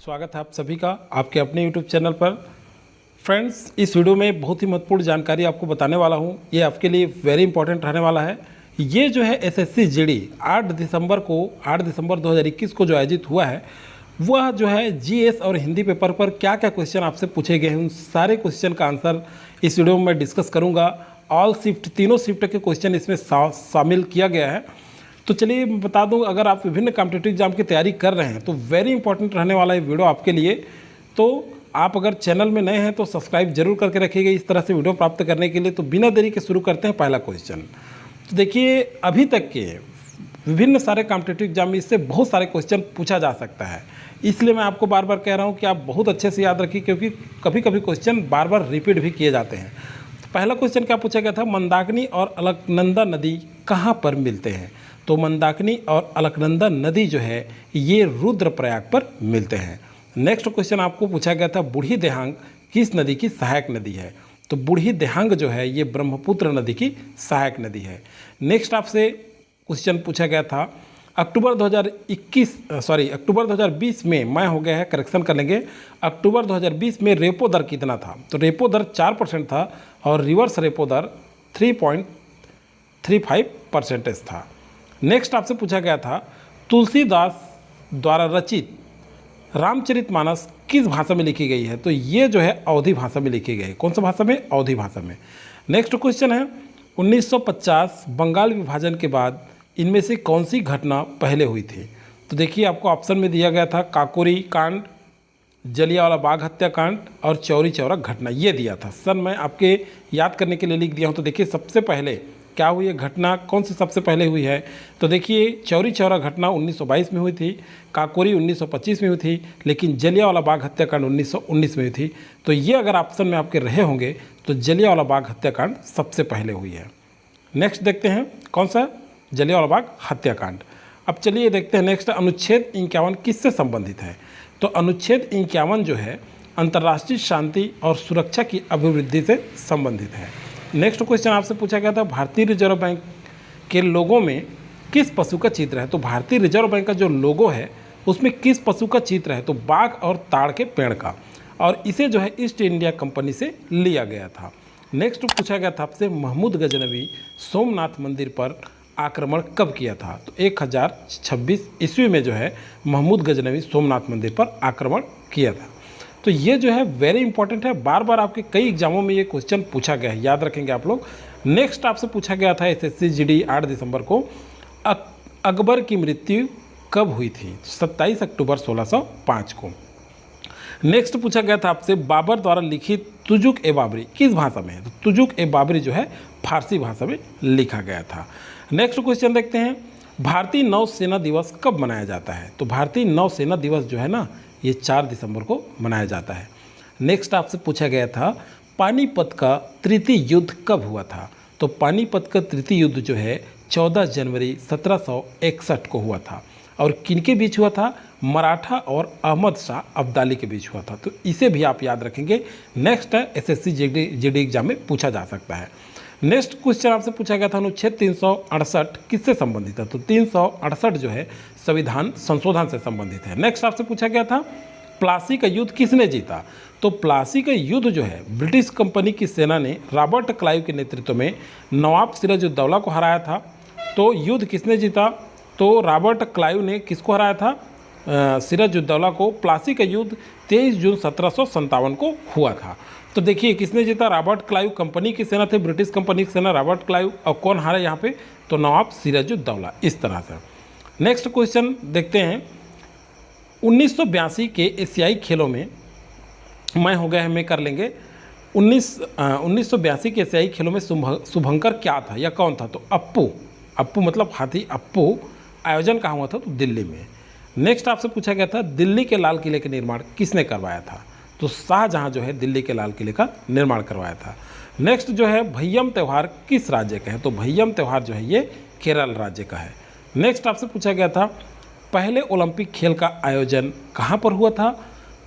स्वागत है आप सभी का आपके अपने यूट्यूब चैनल पर। फ्रेंड्स, इस वीडियो में बहुत ही महत्वपूर्ण जानकारी आपको बताने वाला हूं। ये आपके लिए वेरी इंपॉर्टेंट रहने वाला है। ये जो है एसएससी जीडी 8 दिसंबर 2021 को जो आयोजित हुआ है, वह जो है जीएस और हिंदी पेपर पर क्या क्या क्वेश्चन आपसे पूछे गए हैं, उन सारे क्वेश्चन का आंसर इस वीडियो में मैं डिस्कस करूँगा। ऑल शिफ्ट, तीनों शिफ्ट के क्वेश्चन इसमें शामिल किया गया है। तो चलिए मैं बता दूं, अगर आप विभिन्न कॉम्पिटिटिव एग्जाम की तैयारी कर रहे हैं तो वेरी इंपॉर्टेंट रहने वाला है वीडियो आपके लिए। तो आप अगर चैनल में नए हैं तो सब्सक्राइब जरूर करके रखिएगा इस तरह से वीडियो प्राप्त करने के लिए। तो बिना देरी के शुरू करते हैं पहला क्वेश्चन। तो देखिए, अभी तक के विभिन्न सारे कॉम्पिटिटिव एग्जाम में इससे बहुत सारे क्वेश्चन पूछा जा सकता है, इसलिए मैं आपको बार बार कह रहा हूँ कि आप बहुत अच्छे से याद रखिए, क्योंकि कभी कभी क्वेश्चन बार बार रिपीट भी किए जाते हैं। तो पहला क्वेश्चन क्या पूछा गया था, मंदाकिनी और अलकनंदा नदी कहाँ पर मिलते हैं? तो मंदाकिनी और अलकनंदा नदी जो है ये रुद्रप्रयाग पर मिलते हैं। नेक्स्ट क्वेश्चन आपको पूछा गया था, बूढ़ी दिहांग किस नदी की सहायक नदी है? तो बूढ़ी दिहांग जो है ये ब्रह्मपुत्र नदी की सहायक नदी है। नेक्स्ट आपसे क्वेश्चन पूछा गया था, अक्टूबर 2020 में, मैं हो गया है करेक्शन कर लेंगे, अक्टूबर 2020 में रेपो दर कितना था? तो रेपो दर 4% था और रिवर्स रेपो दर 3.35% था। नेक्स्ट आपसे पूछा गया था, तुलसीदास द्वारा रचित रामचरितमानस किस भाषा में लिखी गई है? तो ये जो है अवधी भाषा में लिखी गई है। कौन सा भाषा में? अवधी भाषा में। नेक्स्ट क्वेश्चन है, 1950 बंगाल विभाजन के बाद इनमें से कौन सी घटना पहले हुई थी? तो देखिए, आपको ऑप्शन में दिया गया था काकोरी कांड, जलियांवाला बाग हत्याकांड और चौरी चौरा घटना, ये दिया था। सर मैं आपके याद करने के लिए लिख दिया हूँ। तो देखिए, सबसे पहले क्या हुई है घटना, कौन सी सबसे पहले हुई है? तो देखिए, चौरी चौरा घटना 1922 में हुई थी, काकोरी 1925 में हुई थी, लेकिन जलियांवाला बाग हत्याकांड 1919 में हुई थी। तो ये अगर ऑप्शन में आपके रहे होंगे तो जलियांवाला बाग हत्याकांड सबसे पहले हुई है। नेक्स्ट देखते हैं कौन सा, जलियांवाला बाग हत्याकांड। अब चलिए देखते हैं नेक्स्ट, अनुच्छेद 51 किससे संबंधित है? तो अनुच्छेद 51 जो है अंतर्राष्ट्रीय शांति और सुरक्षा की अभिवृद्धि से संबंधित है। नेक्स्ट क्वेश्चन आपसे पूछा गया था, भारतीय रिजर्व बैंक के लोगों में किस पशु का चित्र है? तो भारतीय रिजर्व बैंक का जो लोगो है उसमें किस पशु का चित्र है? तो बाघ और ताड़ के पेड़ का, और इसे जो है ईस्ट इंडिया कंपनी से लिया गया था। नेक्स्ट पूछा गया था आपसे, महमूद गजनवी सोमनाथ मंदिर पर आक्रमण कब किया था? तो 1026 ईस्वी में जो है महमूद गजनवी सोमनाथ मंदिर पर आक्रमण किया था। तो ये जो है वेरी इंपॉर्टेंट है, बार बार आपके कई एग्जामों में ये क्वेश्चन पूछा गया है, याद रखेंगे आप लोग। नेक्स्ट आपसे पूछा गया था एसएससी जीडी 8 दिसंबर को, अकबर की मृत्यु कब हुई थी? 27 अक्टूबर 1605 को। नेक्स्ट पूछा गया था आपसे, बाबर द्वारा लिखित तुजुक ए बाबरी किस भाषा में है? तो तुजुक ए बाबरी जो है फारसी भाषा में लिखा गया था। नेक्स्ट क्वेश्चन देखते हैं, भारतीय नौसेना दिवस कब मनाया जाता है? तो भारतीय नौसेना दिवस जो है ना, ये 4 दिसंबर को मनाया जाता है। नेक्स्ट आपसे पूछा गया था, पानीपत का तृतीय युद्ध कब हुआ था? तो पानीपत का तृतीय युद्ध जो है 14 जनवरी 1761 को हुआ था, और किनके बीच हुआ था? मराठा और अहमद शाह अब्दाली के बीच हुआ था। तो इसे भी आप याद रखेंगे, नेक्स्ट है एसएससी जीडी एग्जाम में पूछा जा सकता है। नेक्स्ट क्वेश्चन आपसे पूछा गया था, अनुच्छेद 368 किससे संबंधित है? तो 368 जो है संविधान संशोधन से संबंधित है। नेक्स्ट आपसे पूछा गया था, प्लासी का युद्ध किसने जीता? तो प्लासी का युद्ध जो है ब्रिटिश कंपनी की सेना ने रॉबर्ट क्लाइव के नेतृत्व में नवाब सिराजुद्दौला को हराया था। तो युद्ध किसने जीता? तो रॉबर्ट क्लाइव ने किसको हराया था? सिराजुद्दौला को। प्लासी का युद्ध 23 जून 1757 को हुआ था। तो देखिए, किसने जीता? रॉबर्ट क्लाइव, कंपनी की सेना थे, ब्रिटिश कंपनी की सेना रॉबर्ट क्लाइव, और कौन हारा यहाँ पे? तो नवाब सिराजुद्दौला। इस तरह से नेक्स्ट क्वेश्चन देखते हैं, 1982 के एशियाई खेलों में, मैं हो गया है मैं कर लेंगे, 1982 के एशियाई खेलों में शुभंकर क्या था या कौन था? तो अप्पू मतलब हाथी अप्पू। आयोजन कहाँ हुआ था? तो दिल्ली में। नेक्स्ट आपसे पूछा गया था, दिल्ली के लाल किले का निर्माण किसने करवाया था? तो शाहजहां जो है दिल्ली के लाल किले का निर्माण करवाया था। नेक्स्ट जो है, भैयम त्यौहार किस राज्य का है? तो भैयम त्यौहार जो है ये केरल राज्य का है। नेक्स्ट आपसे पूछा गया था, पहले ओलंपिक खेल का आयोजन कहाँ पर हुआ था?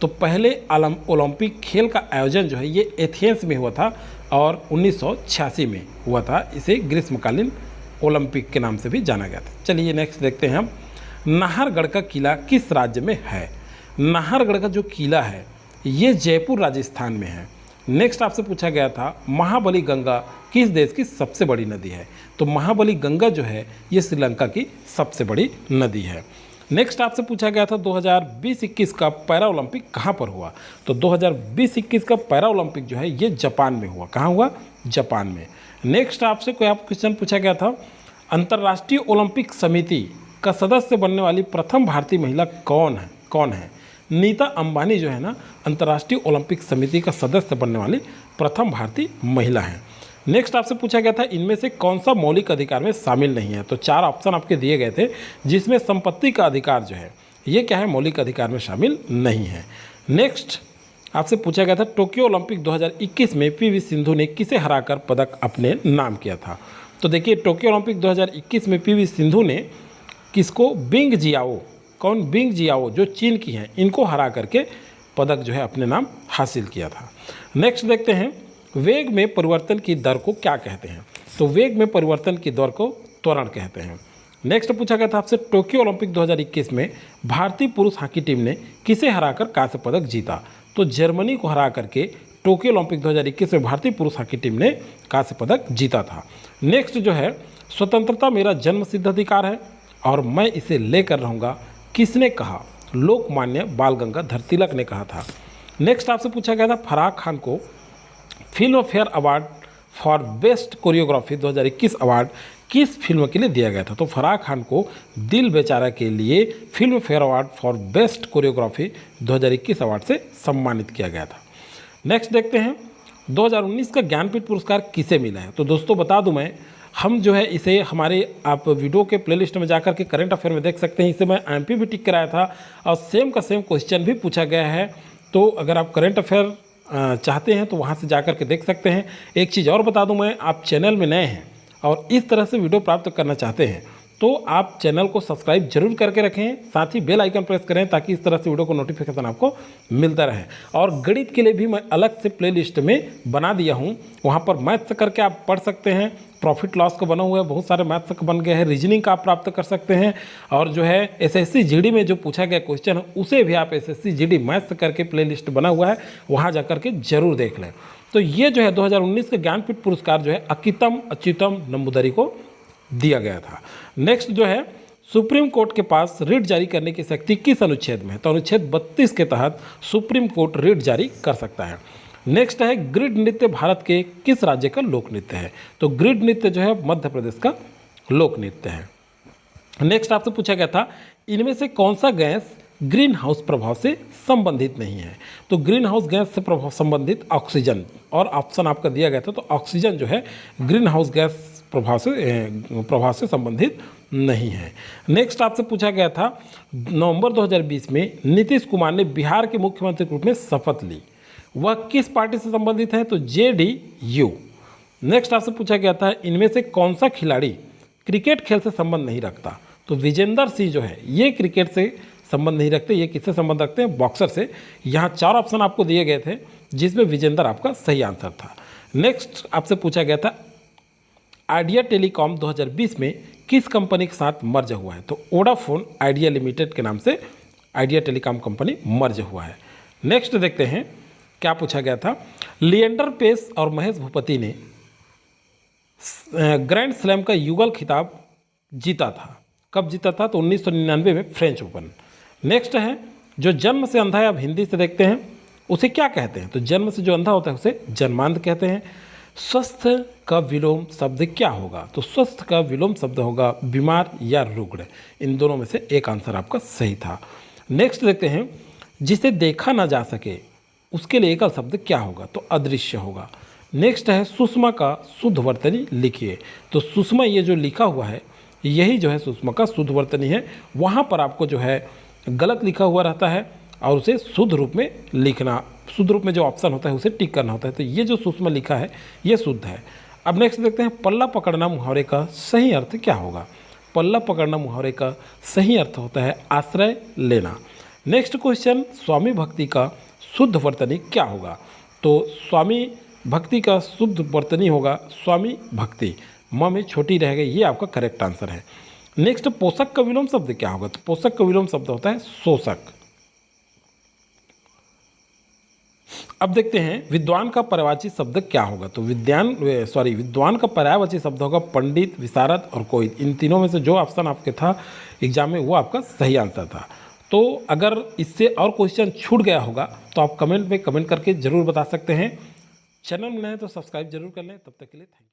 तो पहले ओलंपिक खेल का आयोजन जो है ये एथेंस में हुआ था, और 1986 में हुआ था। इसे ग्रीष्मकालीन ओलंपिक के नाम से भी जाना गया था। चलिए नेक्स्ट देखते हैं हम, नाहरगढ़ का किला किस राज्य में है? नाहरगढ़ का जो किला है ये जयपुर राजस्थान में है। नेक्स्ट आपसे पूछा गया था महाबली गंगा किस देश की सबसे बड़ी नदी है? तो महाबली गंगा जो है ये श्रीलंका की सबसे बड़ी नदी है। नेक्स्ट आपसे पूछा गया था 2020-21 का पैरा ओलंपिक कहाँ पर हुआ? तो 2020-21 का पैरा ओलंपिक जो है ये जापान में हुआ। कहाँ हुआ? जापान में। नेक्स्ट आपसे कोई आप क्वेश्चन पूछा गया था अंतर्राष्ट्रीय ओलंपिक समिति का सदस्य बनने वाली प्रथम भारतीय महिला कौन है? नीता अंबानी जो है ना अंतर्राष्ट्रीय ओलंपिक समिति का सदस्य बनने वाली प्रथम भारतीय महिला है। नेक्स्ट आपसे पूछा गया था इनमें से कौन सा मौलिक अधिकार में शामिल नहीं है? तो 4 ऑप्शन आपके दिए गए थे जिसमें संपत्ति का अधिकार जो है ये क्या है? मौलिक अधिकार में शामिल नहीं है। नेक्स्ट आपसे पूछा गया था टोक्यो ओलंपिक 2021 में पीवी सिंधु ने किसे हराकर पदक अपने नाम किया था? तो देखिए टोक्यो ओलंपिक 2021 में पीवी सिंधु ने किसको? बिंग जियाओ जो चीन की हैं इनको हरा करके पदक जो है अपने नाम हासिल किया था। नेक्स्ट देखते हैं वेग में परिवर्तन की दर को क्या कहते हैं? तो वेग में परिवर्तन की दर को त्वरण कहते हैं। नेक्स्ट पूछा गया था आपसे टोक्यो ओलंपिक 2021 में भारतीय पुरुष हॉकी टीम ने किसे हराकर कांस्य पदक जीता? तो जर्मनी को हरा करके टोक्यो ओलंपिक 2021 में भारतीय पुरुष हॉकी टीम ने कांस्य पदक जीता था। नेक्स्ट जो है स्वतंत्रता मेरा जन्मसिद्ध अधिकार है और मैं इसे लेकर रहूँगा, किसने कहा? लोकमान्य बाल गंगाधर तिलक ने कहा था। नेक्स्ट आपसे पूछा गया था फराह खान को film fair award for best choreography 2021 award किस फिल्म के लिए दिया गया था? तो फराह खान को दिल बेचारा के लिए film fair award for best choreography 2021 award से सम्मानित किया गया था। नेक्स्ट देखते हैं 2019 का ज्ञानपीठ पुरस्कार किसे मिला है? तो दोस्तों बता दूं मैं हम जो है इसे हमारे आप वीडियो के प्लेलिस्ट में जाकर के करंट अफेयर में देख सकते हैं। इसे मैं एमपी भी टिक कराया था और सेम का सेम क्वेश्चन भी पूछा गया है। तो अगर आप करंट अफेयर चाहते हैं तो वहां से जाकर के देख सकते हैं। एक चीज़ और बता दूं मैं, आप चैनल में नए हैं और इस तरह से वीडियो प्राप्त करना चाहते हैं तो आप चैनल को सब्सक्राइब जरूर करके रखें, साथ ही बेल आइकन प्रेस करें ताकि इस तरह से वीडियो को नोटिफिकेशन आपको मिलता रहे। और गणित के लिए भी मैं अलग से प्लेलिस्ट में बना दिया हूं, वहां पर मैथ्स करके आप पढ़ सकते हैं। प्रॉफिट लॉस का बना हुआ है, बहुत सारे मैथ्स बन गए हैं, रीजनिंग का आप प्राप्त कर सकते हैं। और जो है एसएससी जीडी में जो पूछा गया क्वेश्चन है उसे भी आप एसएससी जीडी मैथ्स करके प्लेलिस्ट बना हुआ है, वहाँ जा करके जरूर देख लें। तो ये जो है 2019 के ज्ञानपीठ पुरस्कार जो है अकितम अच्युतम नंबूदरी को दिया गया था। नेक्स्ट जो है सुप्रीम कोर्ट के पास रिट जारी करने की शक्ति किस अनुच्छेद में है? तो अनुच्छेद 32 के तहत सुप्रीम कोर्ट रिट जारी कर सकता है। नेक्स्ट है ग्रिड नृत्य भारत के किस राज्य का लोक नृत्य है? तो ग्रिड नृत्य जो है मध्य प्रदेश का लोक नृत्य है। नेक्स्ट आपसे पूछा गया था इनमें से कौन सा गैस ग्रीन हाउस प्रभाव से संबंधित नहीं है? तो ग्रीन हाउस गैस से प्रभाव संबंधित ऑक्सीजन, और ऑप्शन आपका दिया गया था तो ऑक्सीजन जो है ग्रीन हाउस गैस प्रभाव से संबंधित नहीं है। नेक्स्ट आपसे पूछा गया था नवंबर 2020 में नीतीश कुमार ने बिहार के मुख्यमंत्री के रूप में शपथ ली, वह किस पार्टी से संबंधित है? तो जेडीयू। नेक्स्ट आपसे पूछा गया था इनमें से कौन सा खिलाड़ी क्रिकेट खेल से संबंध नहीं रखता? तो विजेंदर सिंह जो है ये क्रिकेट से संबंध नहीं रखते, ये किससे संबंध रखते हैं? बॉक्सर से। यहाँ 4 ऑप्शन आपको दिए गए थे जिसमें विजेंदर आपका सही आंसर था। नेक्स्ट आपसे पूछा गया था आइडिया टेलीकॉम 2020 में किस कंपनी के साथ मर्ज हुआ है? तो वोडाफोन आइडिया लिमिटेड के नाम से आइडिया टेलीकॉम कंपनी मर्ज हुआ है। नेक्स्ट देखते हैं क्या पूछा गया था लिएंडर पेस और महेश भूपति ने ग्रैंड स्लैम का युगल खिताब जीता था। कब जीता था? तो 1999 में फ्रेंच ओपन। नेक्स्ट है जो जन्म से अंधा है, अब हिंदी से देखते हैं उसे क्या कहते हैं? तो जन्म से जो अंधा होता है उसे जन्मांध कहते हैं। स्वस्थ का विलोम शब्द क्या होगा? तो स्वस्थ का विलोम शब्द होगा बीमार या रुग्ण। इन दोनों में से एक आंसर आपका सही था। नेक्स्ट देखते हैं जिसे देखा ना जा सके उसके लिए एकल शब्द क्या होगा? तो अदृश्य होगा। नेक्स्ट है सुषमा का शुद्ध वर्तनी लिखिए। तो सुषमा ये जो लिखा हुआ है यही जो है सुषमा का शुद्ध वर्तनी है। वहाँ पर आपको जो है गलत लिखा हुआ रहता है और उसे शुद्ध रूप में लिखना, शुद्ध रूप में जो ऑप्शन होता है उसे टिक करना होता है। तो ये जो सुषमा लिखा है ये शुद्ध है। अब नेक्स्ट देखते हैं पल्ला पकड़ना मुहावरे का सही अर्थ क्या होगा? पल्ला पकड़ना मुहावरे का सही अर्थ होता है आश्रय लेना। नेक्स्ट क्वेश्चन स्वामी भक्ति का शुद्ध वर्तनी क्या होगा? तो स्वामी भक्ति का शुद्ध वर्तनी होगा स्वामी भक्ति। म में छोटी रह गई, ये आपका करेक्ट आंसर है। नेक्स्ट पोषक का विलोम शब्द क्या होगा? तो पोषक का विलोम शब्द होता है शोषक। अब देखते हैं विद्वान का पर्यायवाची शब्द क्या होगा। तो विद्वान का पर्यायवाची शब्द होगा पंडित, विशारद और कोई। इन तीनों में से जो ऑप्शन आपके था एग्जाम में वो आपका सही आंसर था। तो अगर इससे और क्वेश्चन छूट गया होगा तो आप कमेंट में कमेंट करके ज़रूर बता सकते हैं। चैनल में नए हैं तो सब्सक्राइब जरूर कर लें। तब तक के लिए थैंक यू।